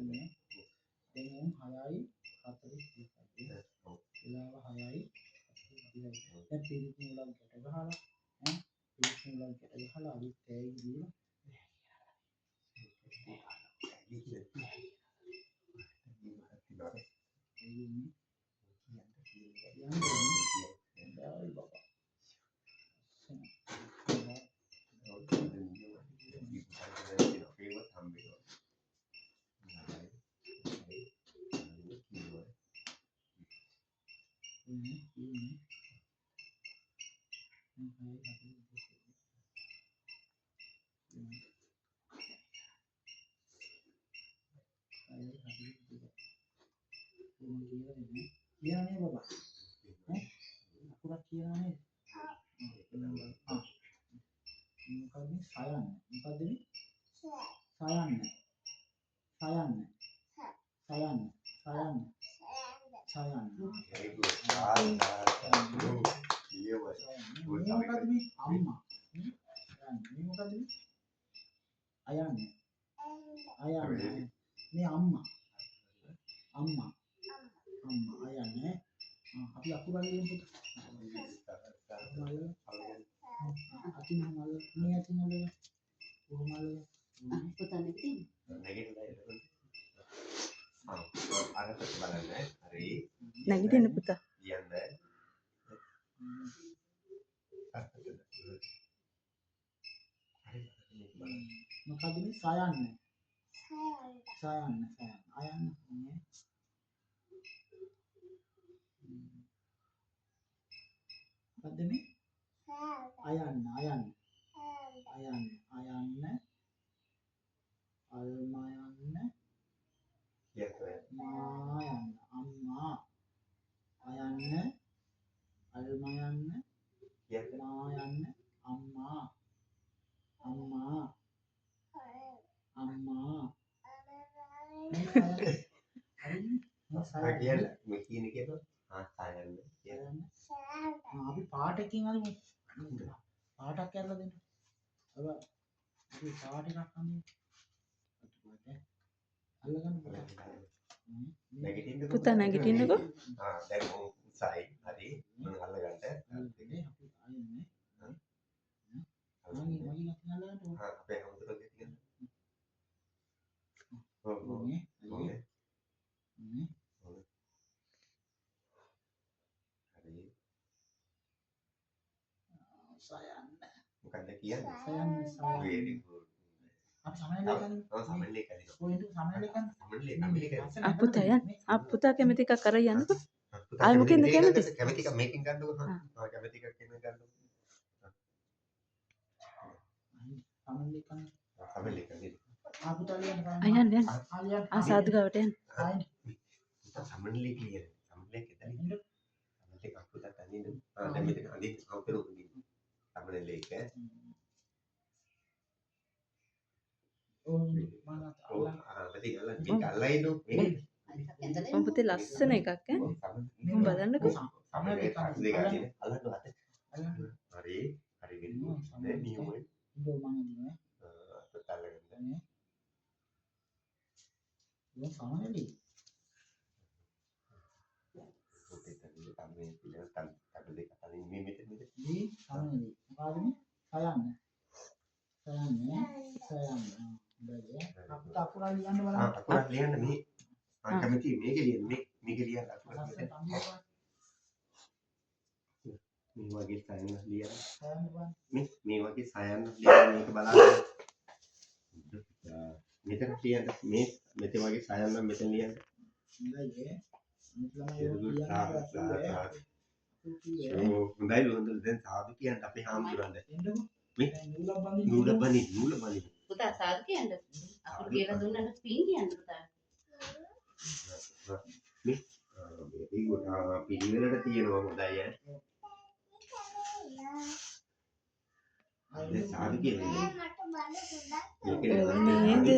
දැන් 6:42. වෙලාව 6:42. දැන් පිළිතුරු වල ගැට ගහලා ඈ පිළිතුරු වල ගැට ගහලා අලුත් තෑගි දීලා කියලානේ බබා ඈ අකුරක් කියලා නේද මොකද මේ සයන්න මොකද මේ සයන්න සයන්න සයන්න සයන්න සයන්න මොකද මේ අම්මා මේ මොකද මේ අයන්න අයන්න මේ අම්මා අම්මා අම්මා අයන්නේ අපි අකුරක් ලියමු අතින් මල මේ අතින් මල කොහමද පුතා නැගිටින්න පුතා මොකද මේ සයන්න සයන්න අයන්න මොකද මේ අයන්න අල්මයන්න මායන්න අම්මා අයන්න අල්මයන්න මායන්න අම්මා අම්මා අම්මා මේ කියන කියනවා සයන්න අපි පාටකින් අරමු පාටක් කරලා දෙන්න අර අපි පාට එකක් අන්නේ අල්ලගන්න පුතා නැගිටින්නකෝ දැන් උසයි හරි මම අල්ලගන්න අපි ආයෙන්නේ මගේ අල්ලගන්න අපේ හමුදුරගේ තියෙන ඕනේ හරි සයන්න මොකක්ද කියන්නේ සයන්න very good අපි සමනලේ කරන්නේ සමනලේ කරනවා කොහෙන්ද සමනලේ කරන්නේ සමනලේ කරනවා අපුතා යන්න අපුතා කැමති එකක් අර යන්නකෝ ආයි මොකෙන්ද කැමති කැමති එකක් මේකෙන් ගන්නකො කැමති එකක් කියන ගන්නකො සමනලේ කරන්නේ සමනලේ කරන්නේ අපුතා ලියන්න යන්න ආසාදු ගාවට යන්න සමනලේ කියන සමනලේ කියන්නේ සමනලේ අපුතා තනින්ද දැන් මෙතන අනිත් අවතරු සමනලේ එක මම පුතේ ලස්සන එකක් ඈ මම බලන්නකෝ හරි හරි වෙන්නේ නියමයි තල්ලගන්න සමනලේ පුතේ තනින් තමයි පිළිවෙල තල් දෙක තනින් මේ මෙතන මේ සමනලේ මොකද මේ සයන්න අපිට අකුරක් ලියන්න බලන්න අකුරක් ලියන්න මේ මම කැමති මේකේ ලියන්න මේක ලියන්න අකුරක් මේ වගේ සයන්න ලියන්න මේ වගේ සයන්න ලියන්න මේක බලන්න මෙතන ලියන්න මේ මෙතන වගේ සයන්න මෙතන ලියන්න හොඳයි දැන් සාදු කියන්න අපේ හාමුදුරන්ද මේ නූල බනි පුතා සාදු කියන්න අකුරු කියලා දුන්නට පින් කියන්න පුතා මේ ඒක පිළිවෙලට තියෙනවා හොඳයි ඈ දැන් සාදු කියන්නේ නේද